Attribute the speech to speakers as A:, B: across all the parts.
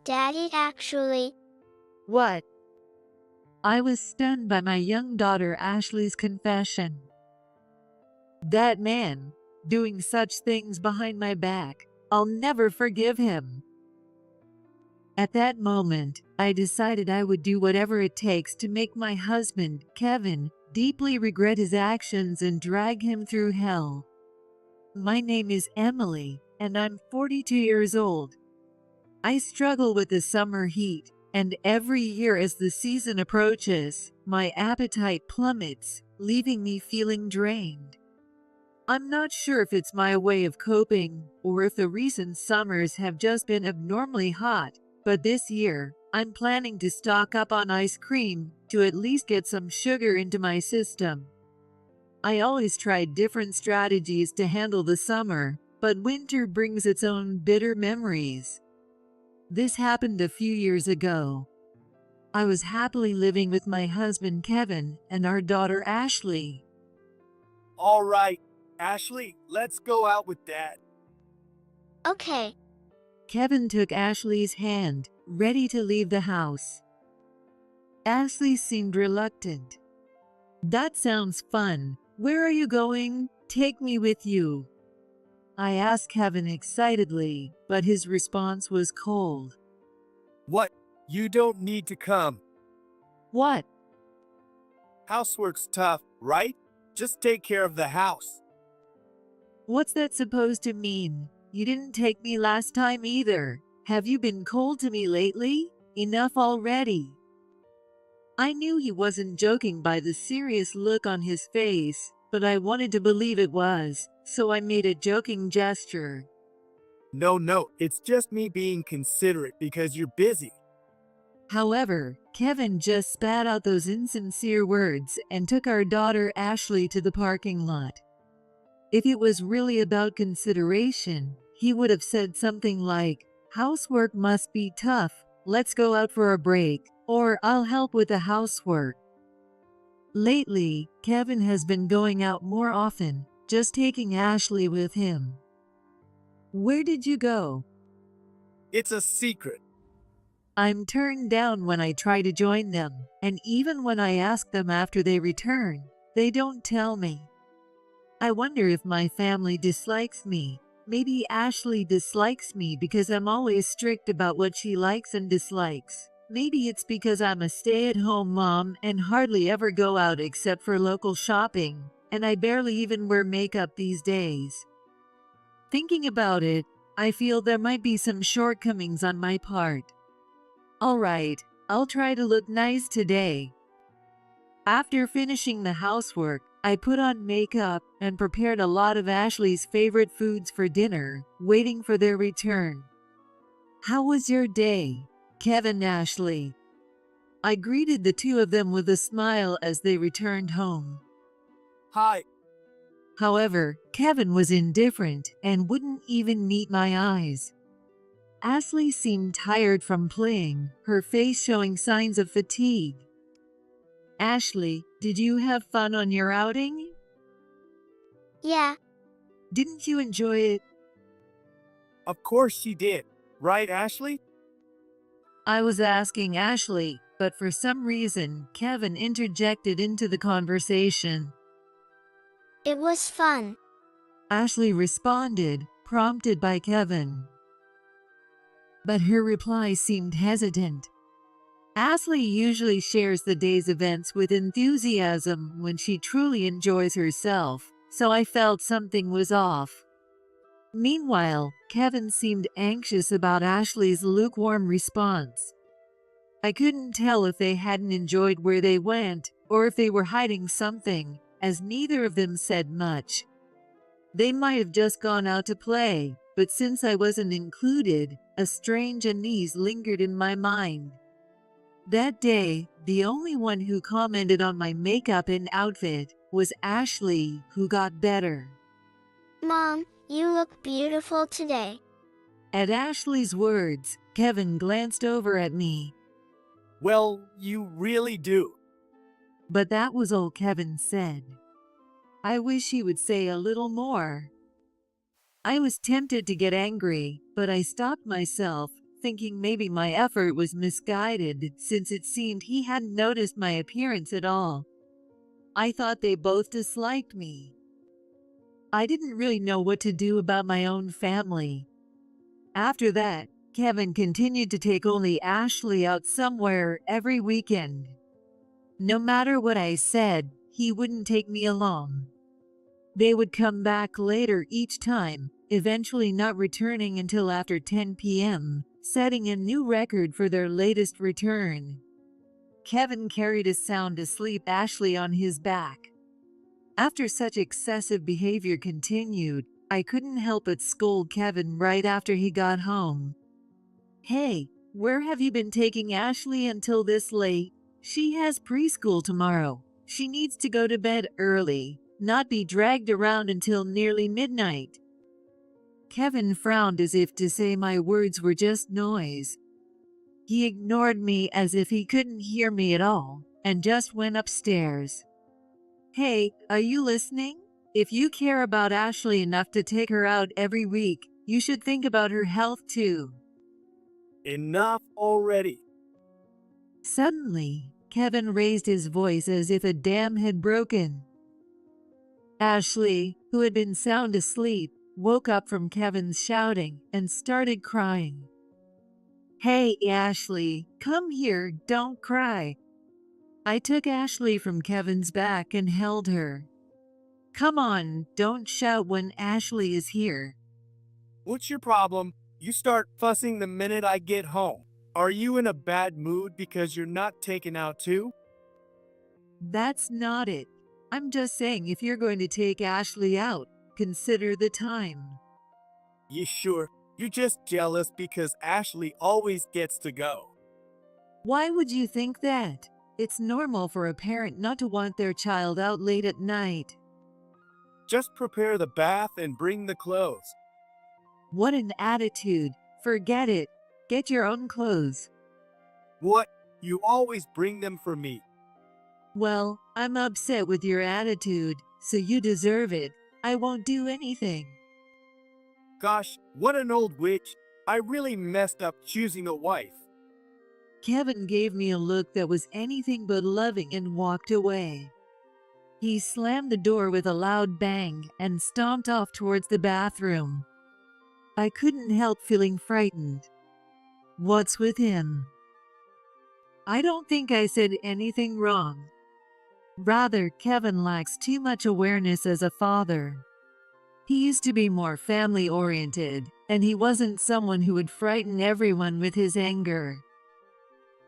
A: Daddy, actually.
B: What? I was stunned by my young daughter Ashley's confession. That man, doing such things behind my back, I'll never forgive him. At that moment, I decided I would do whatever it takes to make my husband, Kevin, deeply regret his actions and drag him through hell. My name is Emily, and I'm 42 years old. I struggle with the summer heat, and every year as the season approaches, my appetite plummets, leaving me feeling drained. I'm not sure if it's my way of coping or if the recent summers have just been abnormally hot, but this year, I'm planning to stock up on ice cream to at least get some sugar into my system. I always tried different strategies to handle the summer, but winter brings its own bitter memories. This happened a few years ago. I was happily living with my husband Kevin and our daughter Ashley.
C: All right, Ashley, let's go out with Dad.
A: Okay.
B: Kevin took Ashley's hand, ready to leave the house. Ashley seemed reluctant. That sounds fun. Where are you going? Take me with you. I asked Kevin excitedly, but his response was cold.
C: What? You don't need to come.
B: What?
C: Housework's tough, right? Just take care of the house.
B: What's that supposed to mean? You didn't take me last time either. Have you been cold to me lately? Enough already. I knew he wasn't joking by the serious look on his face, but I wanted to believe it was, so I made a joking gesture.
C: No, it's just me being considerate because you're busy.
B: However, Kevin just spat out those insincere words and took our daughter Ashley to the parking lot. If it was really about consideration, he would have said something like, "Housework must be tough, let's go out for a break," or "I'll help with the housework." Lately, Kevin has been going out more often, just taking Ashley with him. Where did you go?
C: It's a secret.
B: I'm turned down when I try to join them, and even when I ask them after they return, they don't tell me. I wonder if my family dislikes me. Maybe Ashley dislikes me because I'm always strict about what she likes and dislikes. Maybe it's because I'm a stay-at-home mom and hardly ever go out except for local shopping, and I barely even wear makeup these days. Thinking about it, I feel there might be some shortcomings on my part. Alright, I'll try to look nice today. After finishing the housework, I put on makeup and prepared a lot of Ashley's favorite foods for dinner, waiting for their return. How was your day, Kevin and Ashley? I greeted the two of them with a smile as they returned home.
C: Hi.
B: However, Kevin was indifferent and wouldn't even meet my eyes. Ashley seemed tired from playing, her face showing signs of fatigue. Ashley, did you have fun on your outing?
A: Yeah.
B: Didn't you enjoy it?
C: Of course she did. Right, Ashley?
B: I was asking Ashley, but for some reason, Kevin interjected into the conversation.
A: It was fun.
B: Ashley responded, prompted by Kevin. But her reply seemed hesitant. Ashley usually shares the day's events with enthusiasm when she truly enjoys herself, so I felt something was off. Meanwhile, Kevin seemed anxious about Ashley's lukewarm response. I couldn't tell if they hadn't enjoyed where they went or if they were hiding something, as neither of them said much. They might have just gone out to play, but since I wasn't included, a strange unease lingered in my mind. That day, the only one who commented on my makeup and outfit was Ashley, who got better.
A: Mom, you look beautiful today.
B: At Ashley's words, Kevin glanced over at me.
C: Well, you really do.
B: But that was all Kevin said. I wish he would say a little more. I was tempted to get angry, but I stopped myself, thinking maybe my effort was misguided since it seemed he hadn't noticed my appearance at all. I thought they both disliked me. I didn't really know what to do about my own family. After that, Kevin continued to take only Ashley out somewhere every weekend. No matter what I said, he wouldn't take me along. They would come back later each time, eventually not returning until after 10 p.m., setting a new record for their latest return. Kevin carried a sound asleep Ashley on his back. After such excessive behavior continued, I couldn't help but scold Kevin right after he got home. "Hey, where have you been taking Ashley until this late? She has preschool tomorrow. She needs to go to bed early, not be dragged around until nearly midnight." Kevin frowned as if to say my words were just noise. He ignored me as if he couldn't hear me at all, and just went upstairs. "Hey, are you listening? If you care about Ashley enough to take her out every week, you should think about her health too."
C: Enough already.
B: Suddenly, Kevin raised his voice as if a dam had broken. Ashley, who had been sound asleep, woke up from Kevin's shouting and started crying. "Hey, Ashley, come here, don't cry." I took Ashley from Kevin's back and held her. "Come on, don't shout when Ashley is here."
C: What's your problem? You start fussing the minute I get home. Are you in a bad mood because you're not taken out too?
B: That's not it. I'm just saying if you're going to take Ashley out, consider the time.
C: You sure? You're just jealous because Ashley always gets to go.
B: Why would you think that? It's normal for a parent not to want their child out late at night.
C: Just prepare the bath and bring the clothes.
B: What an attitude. Forget it. Get your own clothes.
C: What? You always bring them for me.
B: Well, I'm upset with your attitude, so you deserve it. I won't do anything.
C: Gosh, what an old witch. I really messed up choosing a wife.
B: Kevin gave me a look that was anything but loving and walked away. He slammed the door with a loud bang and stomped off towards the bathroom. I couldn't help feeling frightened. What's with him? I don't think I said anything wrong. Rather, Kevin lacks too much awareness as a father. He used to be more family-oriented, and he wasn't someone who would frighten everyone with his anger.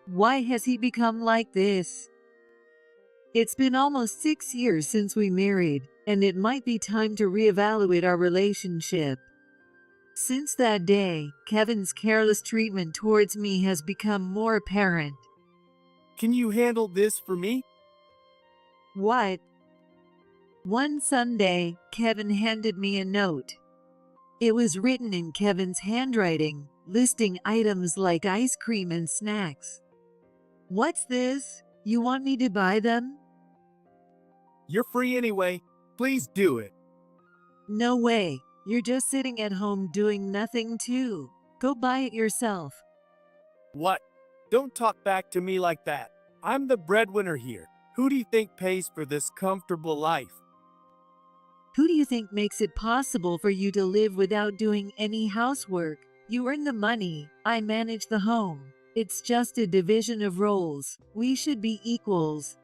B: Why has he become like this? It's been almost 6 years since we married, and it might be time to reevaluate our relationship. Since that day, Kevin's careless treatment towards me has become more apparent.
C: Can you handle this for me?
B: What? One Sunday, Kevin handed me a note. It was written in Kevin's handwriting, listing items like ice cream and snacks. What's this? You want me to buy them?
C: You're free anyway. Please do it.
B: No way. You're just sitting at home doing nothing too. Go buy it yourself.
C: What? Don't talk back to me like that. I'm the breadwinner here. Who do you think pays for this comfortable life?
B: Who do you think makes it possible for you to live without doing any housework? You earn the money. I manage the home. It's just a division of roles. We should be equals.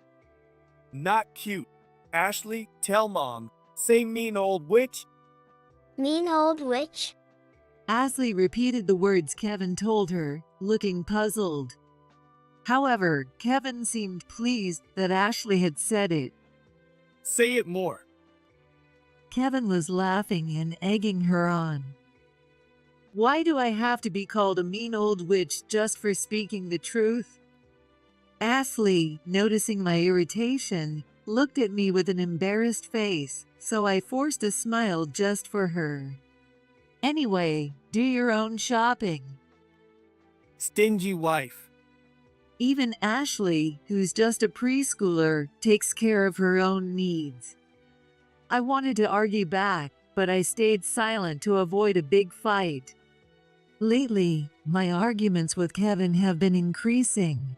C: Not cute. Ashley, tell Mom. Say mean old witch.
A: Mean old witch?
B: Ashley repeated the words Kevin told her, looking puzzled. However, Kevin seemed pleased that Ashley had said it.
C: Say it more.
B: Kevin was laughing and egging her on. Why do I have to be called a mean old witch just for speaking the truth? Ashley, noticing my irritation, looked at me with an embarrassed face, so I forced a smile just for her. Anyway, do your own shopping.
C: Stingy wife.
B: Even Ashley, who's just a preschooler, takes care of her own needs. I wanted to argue back, but I stayed silent to avoid a big fight. Lately, my arguments with Kevin have been increasing.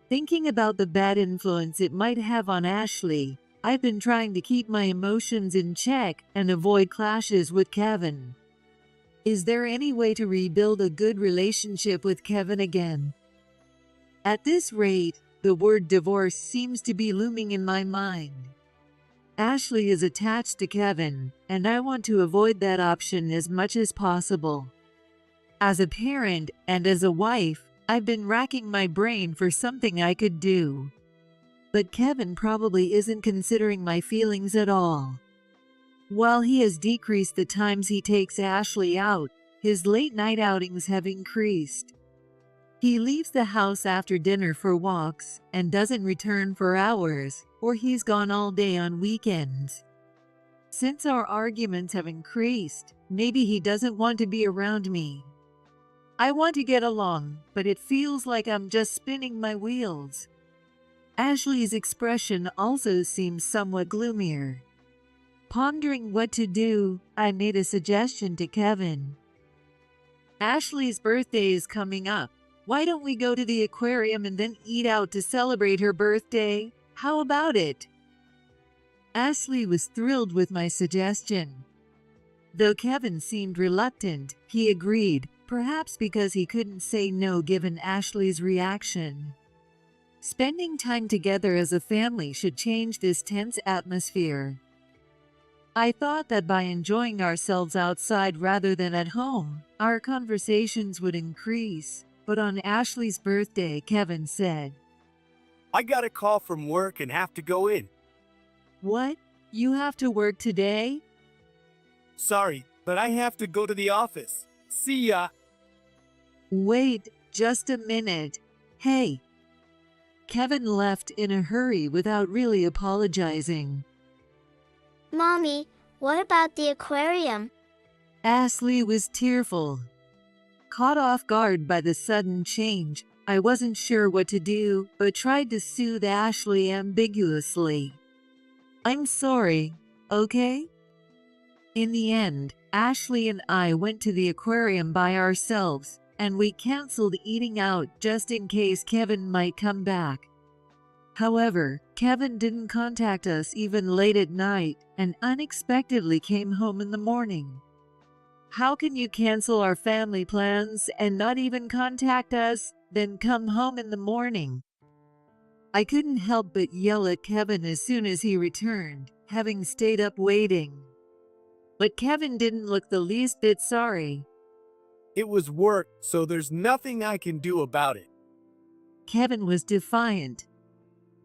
B: Thinking about the bad influence it might have on Ashley, I've been trying to keep my emotions in check and avoid clashes with Kevin. Is there any way to rebuild a good relationship with Kevin again? At this rate, the word divorce seems to be looming in my mind. Ashley is attached to Kevin, and I want to avoid that option as much as possible. As a parent and as a wife, I've been racking my brain for something I could do. But Kevin probably isn't considering my feelings at all. While he has decreased the times he takes Ashley out, his late-night outings have increased. He leaves the house after dinner for walks and doesn't return for hours, or he's gone all day on weekends. Since our arguments have increased, maybe he doesn't want to be around me. I want to get along, but it feels like I'm just spinning my wheels. Ashley's expression also seems somewhat gloomier. Pondering what to do, I made a suggestion to Kevin. Ashley's birthday is coming up. Why don't we go to the aquarium and then eat out to celebrate her birthday? How about it? Ashley was thrilled with my suggestion. Though Kevin seemed reluctant, he agreed, perhaps because he couldn't say no given Ashley's reaction. Spending time together as a family should change this tense atmosphere. I thought that by enjoying ourselves outside rather than at home, our conversations would increase. But on Ashley's birthday, Kevin said,
C: I got a call from work and have to go in.
B: "What? You have to work today?"
C: Sorry, but I have to go to the office. See ya.
B: Wait, just a minute. Hey. Kevin left in a hurry without really apologizing.
A: Mommy, what about the aquarium?
B: Ashley was tearful. Caught off guard by the sudden change, I wasn't sure what to do, but tried to soothe Ashley ambiguously. "I'm sorry, okay?" In the end, Ashley and I went to the aquarium by ourselves, and we canceled eating out just in case Kevin might come back. However, Kevin didn't contact us even late at night and unexpectedly came home in the morning. How can you cancel our family plans and not even contact us, then come home in the morning? I couldn't help but yell at Kevin as soon as he returned, having stayed up waiting. But Kevin didn't look the least bit sorry.
C: It was work, so there's nothing I can do about it.
B: Kevin was defiant.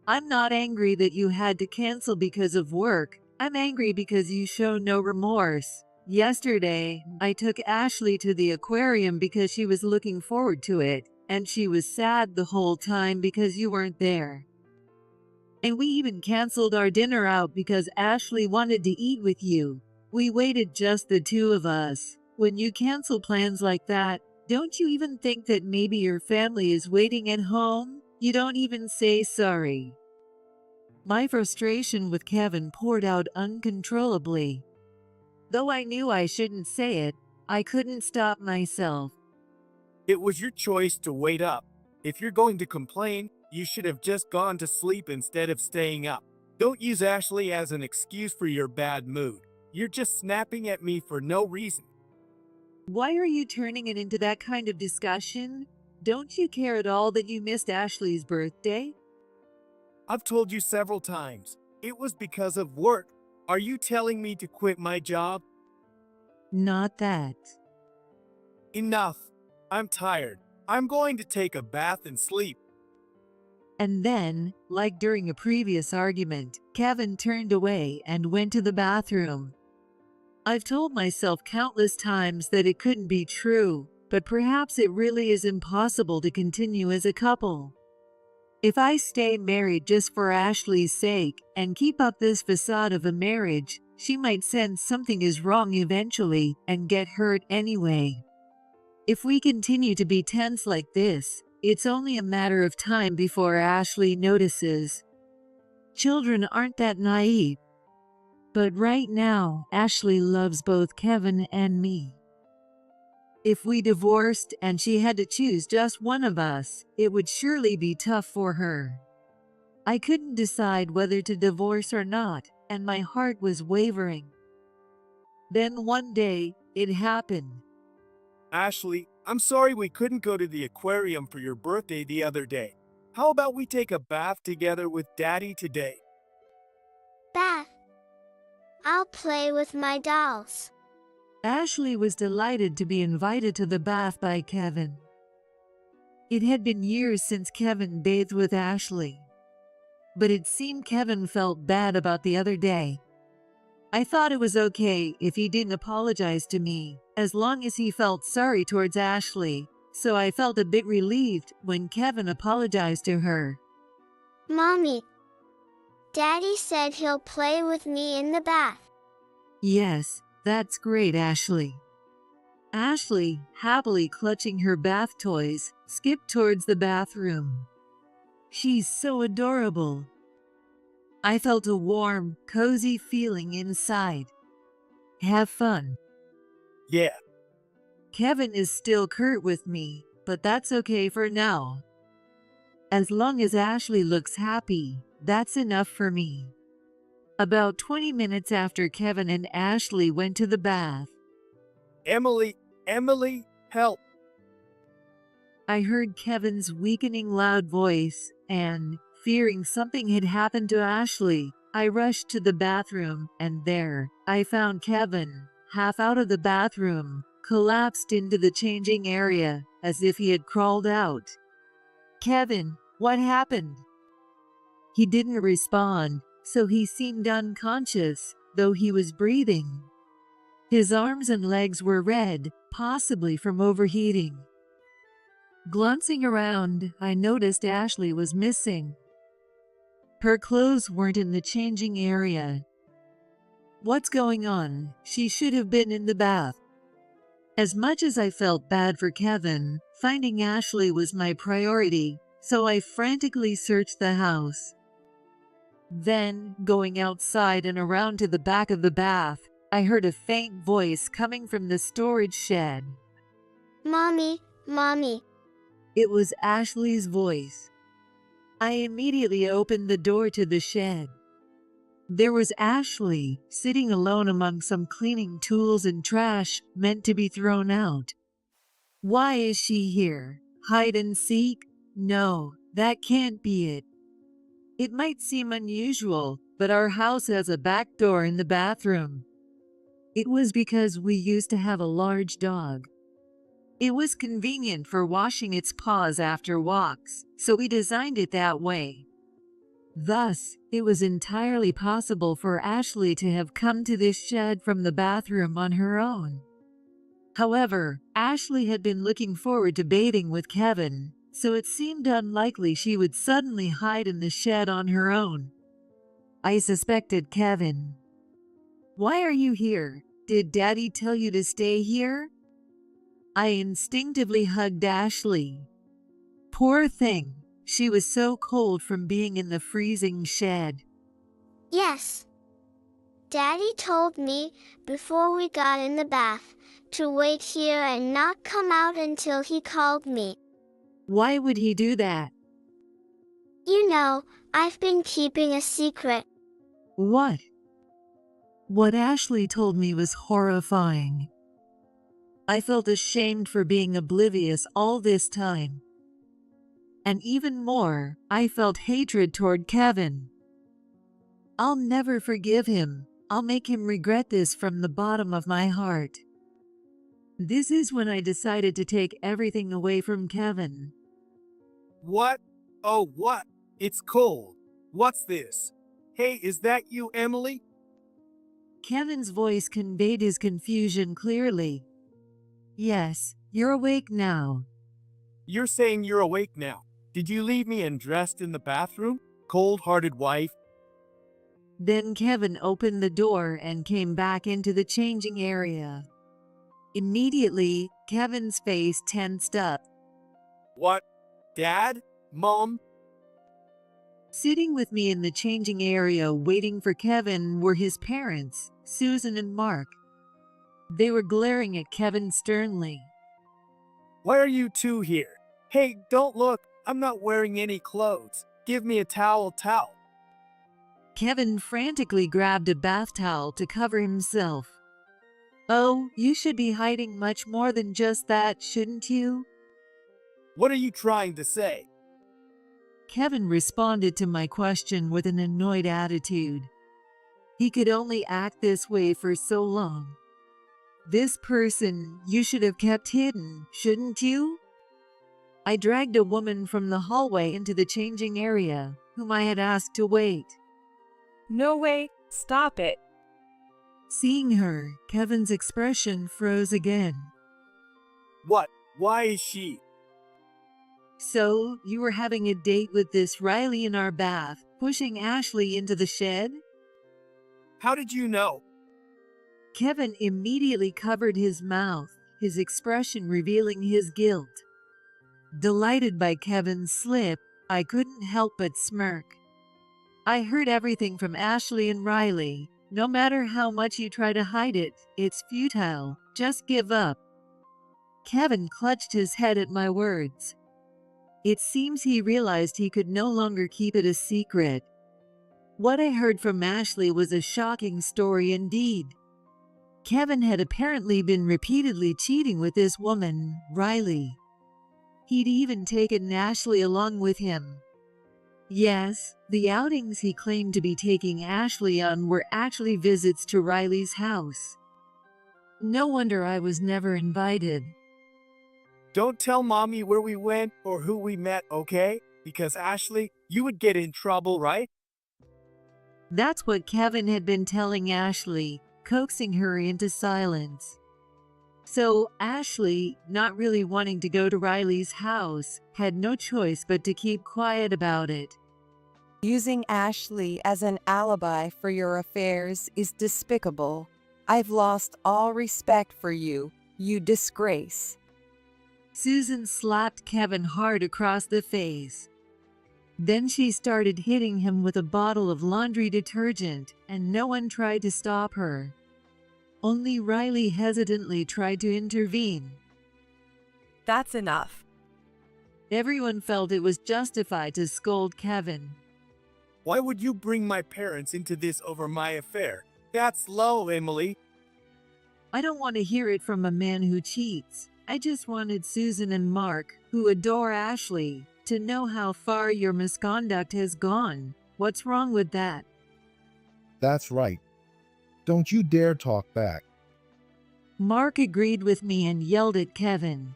B: "I'm not angry that you had to cancel because of work. I'm angry because you show no remorse. Yesterday, I took Ashley to the aquarium because she was looking forward to it, and she was sad the whole time because you weren't there. And we even canceled our dinner out because Ashley wanted to eat with you. We waited just the two of us. When you cancel plans like that, don't you even think that maybe your family is waiting at home? You don't even say sorry." My frustration with Kevin poured out uncontrollably. Though I knew I shouldn't say it, I couldn't stop myself.
C: It was your choice to wait up. If you're going to complain, you should have just gone to sleep instead of staying up. Don't use Ashley as an excuse for your bad mood. You're just snapping at me for no reason.
B: Why are you turning it into that kind of discussion? Don't you care at all that you missed Ashley's birthday?
C: I've told you several times. It was because of work. Are you telling me to quit my job?
B: Not that.
C: Enough. I'm tired. I'm going to take a bath and sleep.
B: And then, like during a previous argument, Kevin turned away and went to the bathroom. I've told myself countless times that it couldn't be true, but perhaps it really is impossible to continue as a couple. If I stay married just for Ashley's sake and keep up this facade of a marriage, she might sense something is wrong eventually and get hurt anyway. If we continue to be tense like this, it's only a matter of time before Ashley notices. Children aren't that naive. But right now, Ashley loves both Kevin and me. If we divorced and she had to choose just one of us, it would surely be tough for her. I couldn't decide whether to divorce or not, and my heart was wavering. Then one day, it happened.
C: Ashley, I'm sorry we couldn't go to the aquarium for your birthday the other day. How about we take a bath together with Daddy today?
A: Bath. I'll play with my dolls.
B: Ashley was delighted to be invited to the bath by Kevin. It had been years since Kevin bathed with Ashley, but it seemed Kevin felt bad about the other day. I thought it was okay if he didn't apologize to me, as long as he felt sorry towards Ashley, so I felt a bit relieved when Kevin apologized to her.
A: Mommy, Daddy said he'll play with me in the bath.
B: Yes, that's great, Ashley. Ashley, happily clutching her bath toys, skipped towards the bathroom. She's so adorable. I felt a warm, cozy feeling inside. Have fun.
C: Yeah.
B: Kevin is still curt with me, but that's okay for now. As long as Ashley looks happy, that's enough for me. About 20 minutes after Kevin and Ashley went to the bath,
C: Emily, help.
B: I heard Kevin's weakening loud voice, and, fearing something had happened to Ashley, I rushed to the bathroom, and there, I found Kevin, half out of the bathroom, collapsed into the changing area, as if he had crawled out. Kevin, what happened? He didn't respond, so he seemed unconscious, though he was breathing. His arms and legs were red, possibly from overheating. Glancing around, I noticed Ashley was missing. Her clothes weren't in the changing area. What's going on? She should have been in the bath. As much as I felt bad for Kevin, finding Ashley was my priority, so I frantically searched the house. Then, going outside and around to the back of the bath, I heard a faint voice coming from the storage shed.
A: Mommy.
B: It was Ashley's voice. I immediately opened the door to the shed. There was Ashley, sitting alone among some cleaning tools and trash meant to be thrown out. Why is she here? Hide and seek? No, that can't be it. It might seem unusual, but our house has a back door in the bathroom. It was because we used to have a large dog. It was convenient for washing its paws after walks, so we designed it that way. Thus, it was entirely possible for Ashley to have come to this shed from the bathroom on her own. However, Ashley had been looking forward to bathing with Kevin, so it seemed unlikely she would suddenly hide in the shed on her own. I suspected Kevin. Why are you here? Did Daddy tell you to stay here? I instinctively hugged Ashley. Poor thing, she was so cold from being in the freezing shed.
A: Yes. Daddy told me, before we got in the bath, to wait here and not come out until he called me.
B: Why would he do that?
A: You know, I've been keeping a secret.
B: What? What Ashley told me was horrifying. I felt ashamed for being oblivious all this time. And even more, I felt hatred toward Kevin. I'll never forgive him. I'll make him regret this from the bottom of my heart. This is when I decided to take everything away from Kevin.
C: What? Oh, what? It's cold. What's this? Hey, is that you, Emily?
B: Kevin's voice conveyed his confusion clearly. Yes, you're awake now.
C: You're saying you're awake now. Did you leave me undressed in the bathroom? Cold-hearted wife.
B: Then Kevin opened the door and came back into the changing area. Immediately, Kevin's face tensed up.
C: What? Dad? Mom?
B: Sitting with me in the changing area waiting for Kevin were his parents, Susan and Mark. They were glaring at Kevin sternly.
C: Why are you two here? Hey, don't look. I'm not wearing any clothes. Give me a towel.
B: Kevin frantically grabbed a bath towel to cover himself. Oh, you should be hiding much more than just that, shouldn't you?
C: What are you trying to say?
B: Kevin responded to my question with an annoyed attitude. He could only act this way for so long. This person you should have kept hidden, shouldn't you? I dragged a woman from the hallway into the changing area, whom I had asked to wait.
D: No way, stop it.
B: Seeing her, Kevin's expression froze again.
C: What? Why is she?
B: So, you were having a date with this Riley in our bath, pushing Ashley into the shed?
C: How did you know?
B: Kevin immediately covered his mouth, his expression revealing his guilt. Delighted by Kevin's slip, I couldn't help but smirk. I heard everything from Ashley and Riley. No matter how much you try to hide it, it's futile. Just give up. Kevin clutched his head at my words. It seems he realized he could no longer keep it a secret. What I heard from Ashley was a shocking story indeed. Kevin had apparently been repeatedly cheating with this woman, Riley. He'd even taken Ashley along with him. Yes, the outings he claimed to be taking Ashley on were actually visits to Riley's house. No wonder I was never invited.
C: Don't tell Mommy where we went or who we met, okay? Because Ashley, you would get in trouble, right?
B: That's what Kevin had been telling Ashley, coaxing her into silence. So Ashley, not really wanting to go to Riley's house, had no choice but to keep quiet about it.
D: Using Ashley as an alibi for your affairs is despicable. I've lost all respect for you, you disgrace.
B: Susan slapped Kevin hard across the face. Then she started hitting him with a bottle of laundry detergent, and no one tried to stop her. Only Riley hesitantly tried to intervene.
D: That's enough.
B: Everyone felt it was justified to scold Kevin.
C: Why would you bring my parents into this over my affair? That's low, Emily.
B: I don't want to hear it from a man who cheats. I just wanted Susan and Mark, who adore Ashley, to know how far your misconduct has gone. What's wrong with that?
E: That's right. Don't you dare talk back.
B: Mark agreed with me and yelled at Kevin.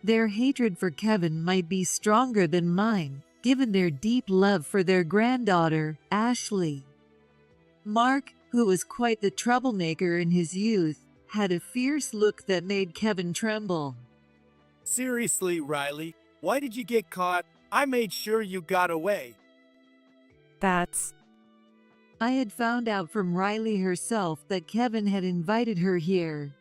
B: Their hatred for Kevin might be stronger than mine, given their deep love for their granddaughter, Ashley. Mark, who was quite the troublemaker in his youth, had a fierce look that made Kevin tremble.
C: Seriously, Riley, why did you get caught? I made sure you got away.
B: I had found out from Riley herself that Kevin had invited her here.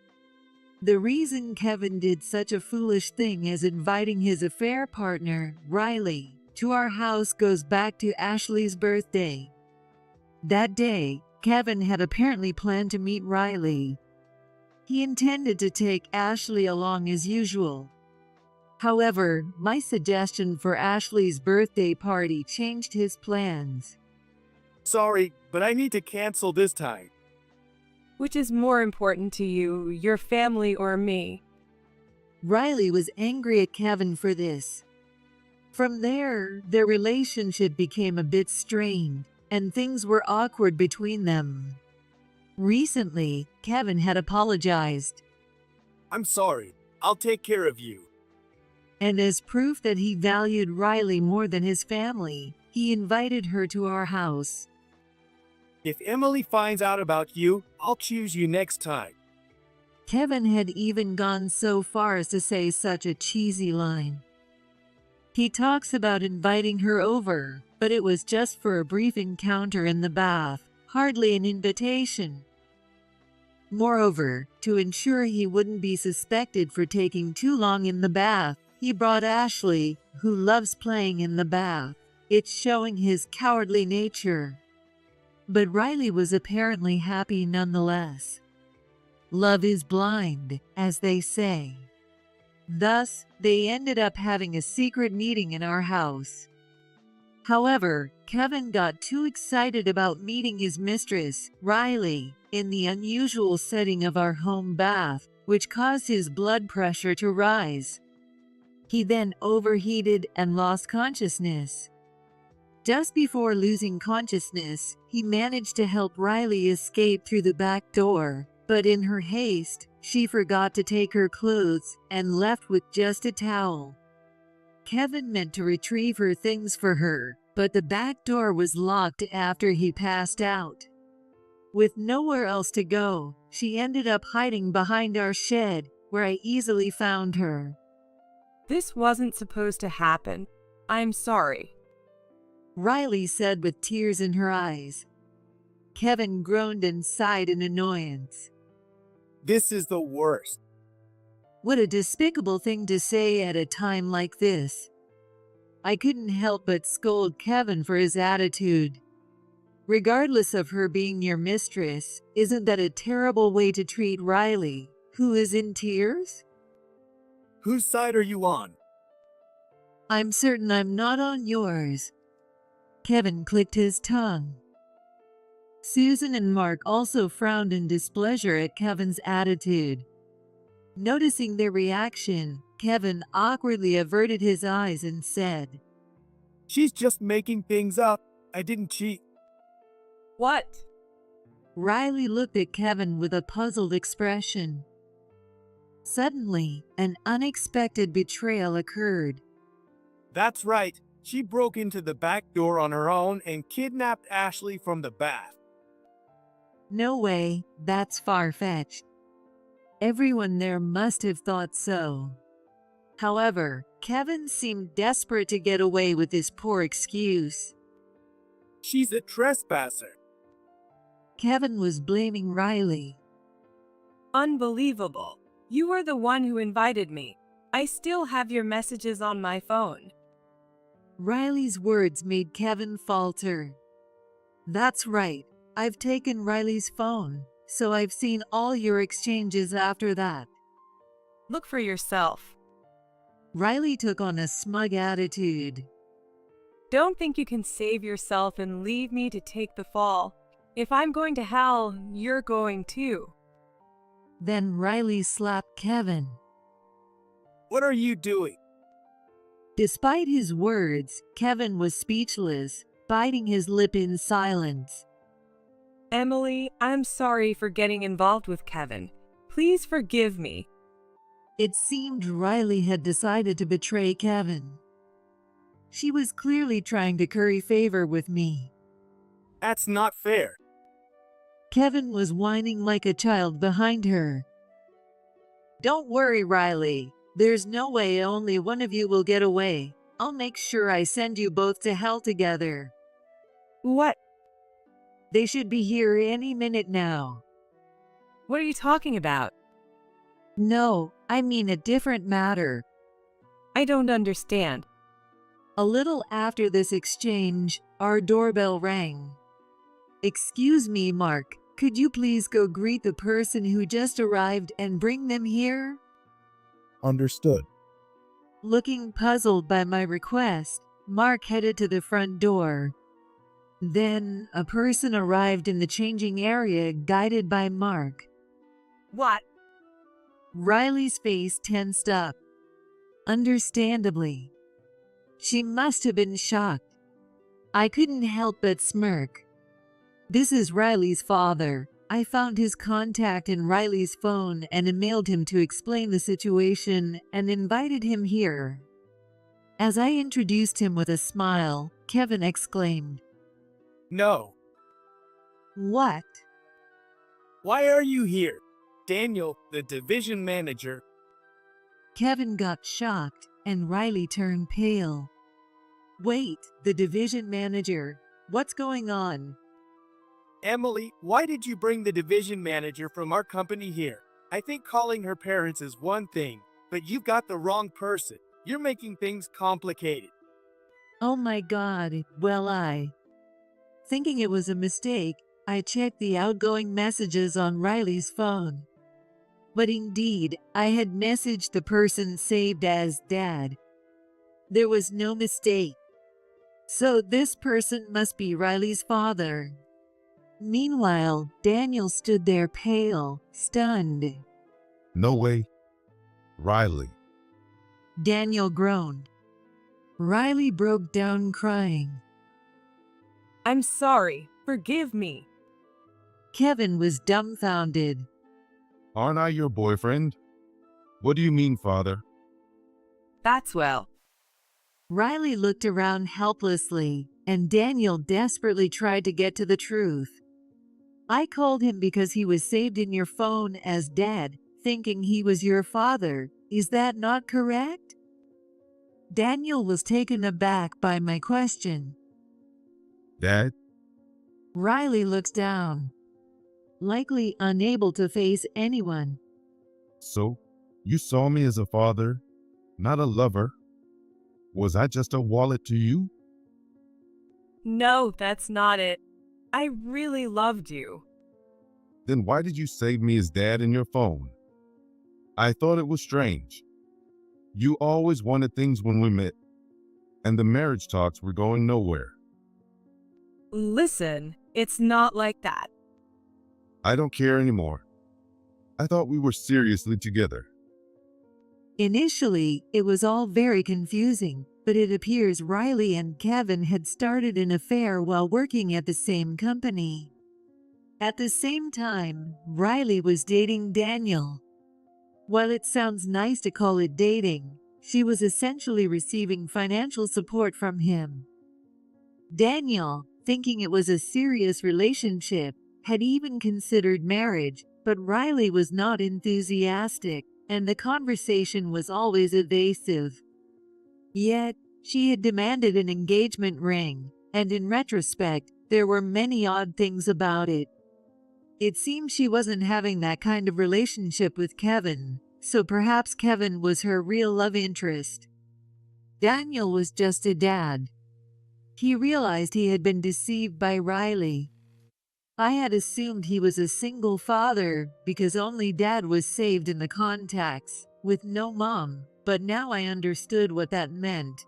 B: The reason Kevin did such a foolish thing as inviting his affair partner, Riley, to our house goes back to Ashley's birthday. That day, Kevin had apparently planned to meet Riley. He intended to take Ashley along as usual. However, my suggestion for Ashley's birthday party changed his plans.
C: Sorry, but I need to cancel this time.
D: Which is more important to you, your family or me?
B: Riley was angry at Kevin for this. From there, their relationship became a bit strained, and things were awkward between them. Recently, Kevin had apologized.
C: I'm sorry. I'll take care of you.
B: And as proof that he valued Riley more than his family, he invited her to our house.
C: If Emily finds out about you, I'll choose you next time.
B: Kevin had even gone so far as to say such a cheesy line. He talks about inviting her over, but it was just for a brief encounter in the bath, hardly an invitation. Moreover, to ensure he wouldn't be suspected for taking too long in the bath, he brought Ashley, who loves playing in the bath. It's showing his cowardly nature. But Riley was apparently happy nonetheless. Love is blind, as they say. Thus, they ended up having a secret meeting in our house. However, Kevin got too excited about meeting his mistress, Riley, in the unusual setting of our home bath, which caused his blood pressure to rise. He then overheated and lost consciousness. Just before losing consciousness, he managed to help Riley escape through the back door, but in her haste, she forgot to take her clothes and left with just a towel. Kevin meant to retrieve her things for her, but the back door was locked after he passed out. With nowhere else to go, she ended up hiding behind our shed, where I easily found her.
F: This wasn't supposed to happen. I'm sorry.
B: Riley said with tears in her eyes. Kevin groaned and sighed in annoyance.
C: This is the worst.
B: What a despicable thing to say at a time like this. I couldn't help but scold Kevin for his attitude. Regardless of her being your mistress, isn't that a terrible way to treat Riley, who is in tears?
C: Whose side are you on?
B: I'm certain I'm not on yours. Kevin clicked his tongue. Susan and Mark also frowned in displeasure at Kevin's attitude. Noticing their reaction, Kevin awkwardly averted his eyes and said,
C: She's just making things up. I didn't cheat.
F: What?
B: Riley looked at Kevin with a puzzled expression. Suddenly, an unexpected betrayal occurred.
C: That's right. She broke into the back door on her own and kidnapped Ashley from the bath.
B: No way, that's far-fetched. Everyone there must have thought so. However, Kevin seemed desperate to get away with this poor excuse.
C: She's a trespasser.
B: Kevin was blaming Riley.
F: Unbelievable. You were the one who invited me. I still have your messages on my phone.
B: Riley's words made Kevin falter. That's right. I've taken Riley's phone, so I've seen all your exchanges after that.
F: Look for yourself.
B: Riley took on a smug attitude.
F: Don't think you can save yourself and leave me to take the fall. If I'm going to hell, you're going too.
B: Then Riley slapped Kevin.
C: What are you doing?
B: Despite his words, Kevin was speechless, biting his lip in silence.
F: Emily, I'm sorry for getting involved with Kevin. Please forgive me.
B: It seemed Riley had decided to betray Kevin. She was clearly trying to curry favor with me.
C: That's not fair.
B: Kevin was whining like a child behind her. Don't worry, Riley. There's no way only one of you will get away. I'll make sure I send you both to hell together.
F: What?
B: They should be here any minute now.
F: What are you talking about?
B: No, I mean a different matter.
F: I don't understand.
B: A little after this exchange, our doorbell rang. Excuse me, Mark. Could you please go greet the person who just arrived and bring them here?
E: Understood.
B: Looking puzzled by my request, Mark headed to the front door. Then, a person arrived in the changing area guided by Mark.
F: What?
B: Riley's face tensed up. Understandably. She must have been shocked. I couldn't help but smirk. This is Riley's father. I found his contact in Riley's phone and emailed him to explain the situation and invited him here. As I introduced him with a smile, Kevin exclaimed,
C: No.
B: What?
C: Why are you here? Daniel, the division manager.
B: Kevin got shocked, and Riley turned pale. Wait, the division manager. What's going on?
C: Emily, why did you bring the division manager from our company here? I think calling her parents is one thing, but you've got the wrong person. You're making things complicated.
B: Oh my God, thinking it was a mistake, I checked the outgoing messages on Riley's phone. But indeed, I had messaged the person saved as Dad. There was no mistake. So this person must be Riley's father. Meanwhile, Daniel stood there pale, stunned.
E: No way. Riley.
B: Daniel groaned. Riley broke down crying.
F: I'm sorry. Forgive me.
B: Kevin was dumbfounded.
E: Aren't I your boyfriend? What do you mean, father?
F: That's well.
B: Riley looked around helplessly, and Daniel desperately tried to get to the truth. I called him because he was saved in your phone as Dad, thinking he was your father. Is that not correct? Daniel was taken aback by my question.
E: Dad?
B: Riley looks down, likely unable to face anyone.
E: So, you saw me as a father, not a lover? Was I just a wallet to you?
F: No, that's not it. I really loved you.
E: Then why did you save me as Dad in your phone? I thought it was strange. You always wanted things when we met, and the marriage talks were going nowhere.
F: Listen, it's not like that.
E: I don't care anymore. I thought we were seriously together.
B: Initially, it was all very confusing, but it appears Riley and Kevin had started an affair while working at the same company. At the same time, Riley was dating Daniel. While it sounds nice to call it dating, she was essentially receiving financial support from him. Daniel, thinking it was a serious relationship, had even considered marriage, but Riley was not enthusiastic, and the conversation was always evasive. Yet, she had demanded an engagement ring, and in retrospect, there were many odd things about it. It seemed she wasn't having that kind of relationship with Kevin, so perhaps Kevin was her real love interest. Daniel was just a dad. He realized he had been deceived by Riley. I had assumed he was a single father because only Dad was saved in the contacts, with no mom, but now I understood what that meant.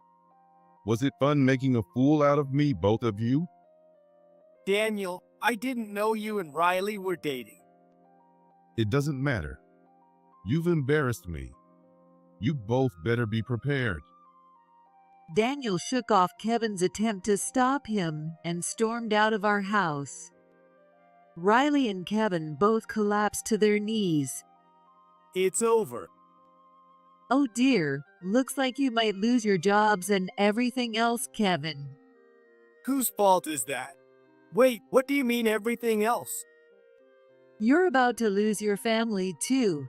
E: Was it fun making a fool out of me, both of you?
C: Daniel, I didn't know you and Riley were dating.
E: It doesn't matter. You've embarrassed me. You both better be prepared.
B: Daniel shook off Kevin's attempt to stop him and stormed out of our house. Riley and Kevin both collapsed to their knees.
C: It's over.
B: Oh dear, looks like you might lose your jobs and everything else, Kevin.
C: Whose fault is that? Wait, what do you mean everything else?
B: You're about to lose your family too.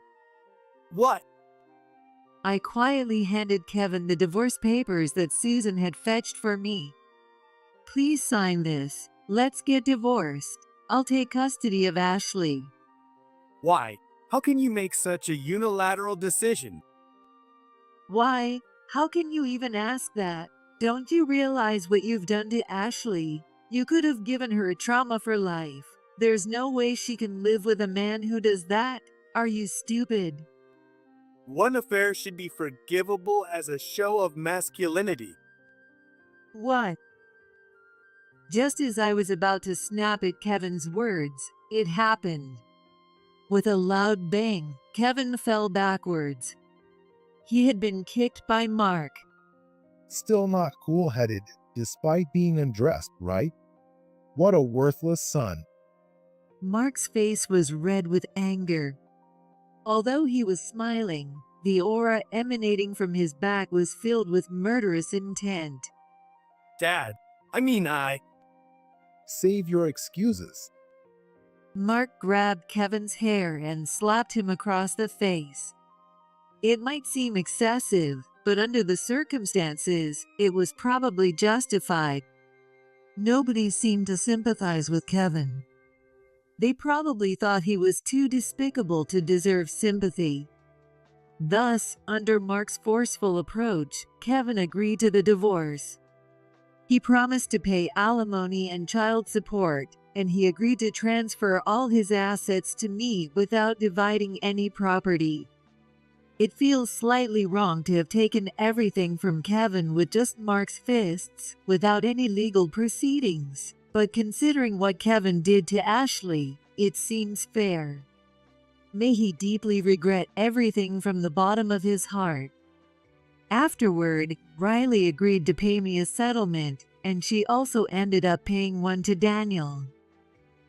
C: What?
B: I quietly handed Kevin the divorce papers that Susan had fetched for me. Please sign this. Let's get divorced. I'll take custody of Ashley.
C: Why? How can you make such a unilateral decision?
B: Why? How can you even ask that? Don't you realize what you've done to Ashley? You could have given her a trauma for life. There's no way she can live with a man who does that. Are you stupid?
C: One affair should be forgivable as a show of masculinity.
B: What? Just as I was about to snap at Kevin's words, it happened. With a loud bang, Kevin fell backwards. He had been kicked by Mark.
E: Still not cool-headed, despite being undressed, right? What a worthless son.
B: Mark's face was red with anger. Although he was smiling, the aura emanating from his back was filled with murderous intent.
C: Dad,
E: Save your excuses.
B: Mark grabbed Kevin's hair and slapped him across the face. It might seem excessive, but under the circumstances, it was probably justified. Nobody seemed to sympathize with Kevin. They probably thought he was too despicable to deserve sympathy. Thus, under Mark's forceful approach, Kevin agreed to the divorce. He promised to pay alimony and child support, and he agreed to transfer all his assets to me without dividing any property. It feels slightly wrong to have taken everything from Kevin with just Mark's fists, without any legal proceedings, but considering what Kevin did to Ashley, it seems fair. May he deeply regret everything from the bottom of his heart. Afterward, Riley agreed to pay me a settlement, and she also ended up paying one to Daniel.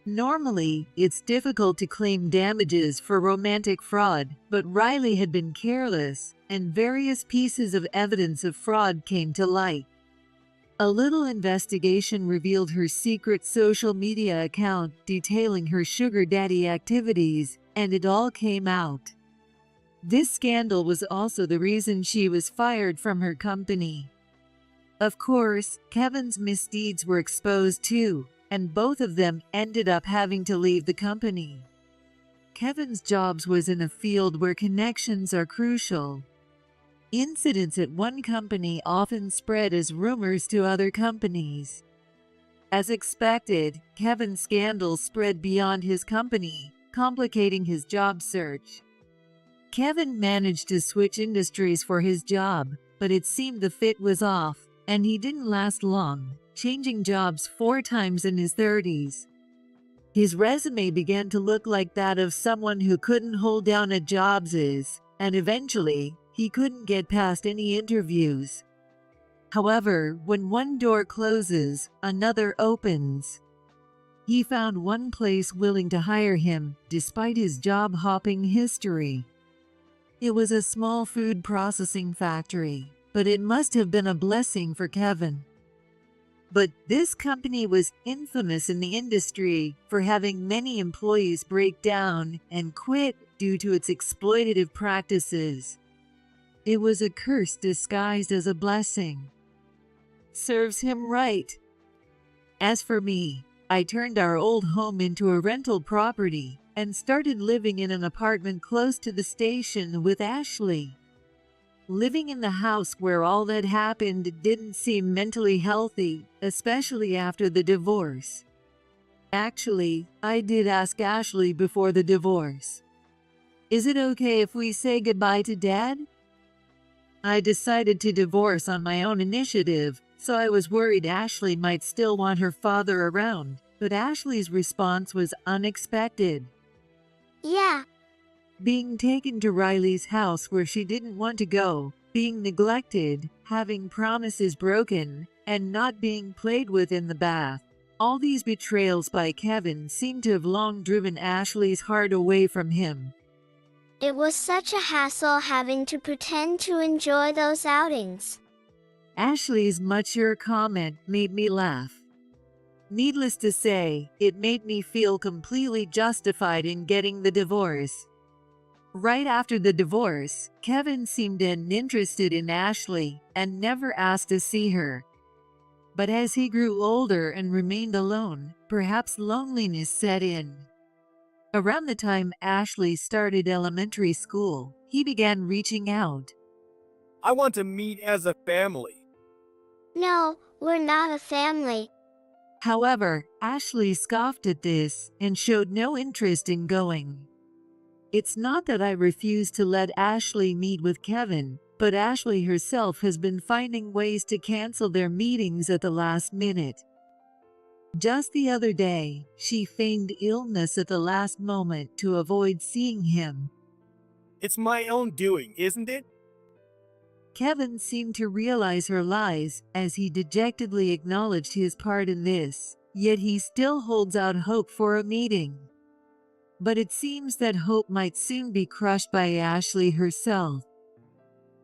B: Normally, it's difficult to claim damages for romantic fraud, but Riley had been careless, and various pieces of evidence of fraud came to light. A little investigation revealed her secret social media account detailing her sugar daddy activities, and it all came out. This scandal was also the reason she was fired from her company. Of course, Kevin's misdeeds were exposed too, and both of them ended up having to leave the company. Kevin's jobs was in a field where connections are crucial. Incidents at one company often spread as rumors to other companies. As expected, Kevin's scandal spread beyond his company, complicating his job search. Kevin managed to switch industries for his job, but it seemed the fit was off, and he didn't last long, changing jobs 4 times in his 30s. His resume began to look like that of someone who couldn't hold down a job, and eventually, he couldn't get past any interviews. However, when one door closes, another opens. He found one place willing to hire him, despite his job-hopping history. It was a small food processing factory, but it must have been a blessing for Kevin. But this company was infamous in the industry for having many employees break down and quit due to its exploitative practices. It was a curse disguised as a blessing. Serves him right. As for me, I turned our old home into a rental property and started living in an apartment close to the station with Ashley. Living in the house where all that happened didn't seem mentally healthy, especially after the divorce. Actually, I did ask Ashley before the divorce. Is it okay if we say goodbye to Dad? I decided to divorce on my own initiative, so I was worried Ashley might still want her father around, but Ashley's response was unexpected.
A: Yeah,
B: Being taken to Riley's house where she didn't want to go, being neglected, having promises broken, and not being played with in the bath. All these betrayals by Kevin seemed to have long driven Ashley's heart away from him.
A: it was such a hassle having to pretend to enjoy those outings.
B: Ashley's mature comment made me laugh. Needless to say, it made me feel completely justified in getting the divorce. Right after the divorce, Kevin seemed uninterested in Ashley and never asked to see her. But as he grew older and remained alone, perhaps loneliness set in. Around the time Ashley started elementary school, he began reaching out.
C: I want to meet as a family.
A: No, we're not a family.
B: However, Ashley scoffed at this and showed no interest in going. It's not that I refuse to let Ashley meet with Kevin, but Ashley herself has been finding ways to cancel their meetings at the last minute. Just the other day, she feigned illness at the last moment to avoid seeing him.
C: It's my own doing, isn't it?
B: Kevin seemed to realize her lies as he dejectedly acknowledged his part in this, yet he still holds out hope for a meeting. But it seems that hope might soon be crushed by Ashley herself.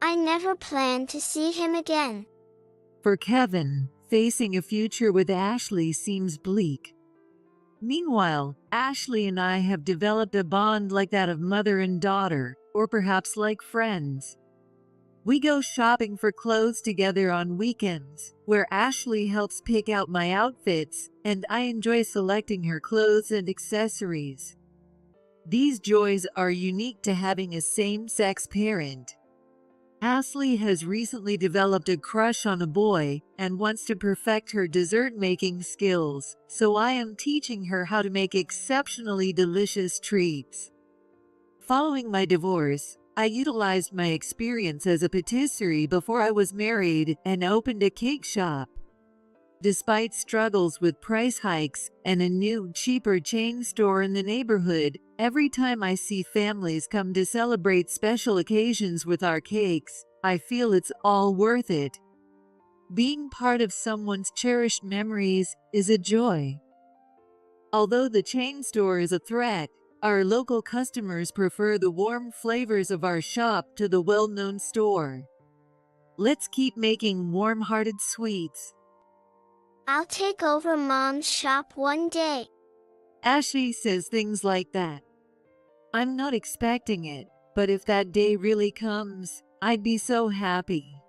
A: I never planned to see him again.
B: For Kevin, facing a future with Ashley seems bleak. Meanwhile, Ashley and I have developed a bond like that of mother and daughter, or perhaps like friends. We go shopping for clothes together on weekends, where Ashley helps pick out my outfits, and I enjoy selecting her clothes and accessories. These joys are unique to having a same-sex parent. Ashley has recently developed a crush on a boy and wants to perfect her dessert-making skills, so I am teaching her how to make exceptionally delicious treats. Following my divorce, I utilized my experience as a patisserie before I was married and opened a cake shop. Despite struggles with price hikes and a new, cheaper chain store in the neighborhood, every time I see families come to celebrate special occasions with our cakes, I feel it's all worth it. Being part of someone's cherished memories is a joy. Although the chain store is a threat, our local customers prefer the warm flavors of our shop to the well-known store. Let's keep making warm-hearted sweets.
A: I'll take over Mom's shop one day.
B: Ashley says things like that. I'm not expecting it, but if that day really comes, I'd be so happy.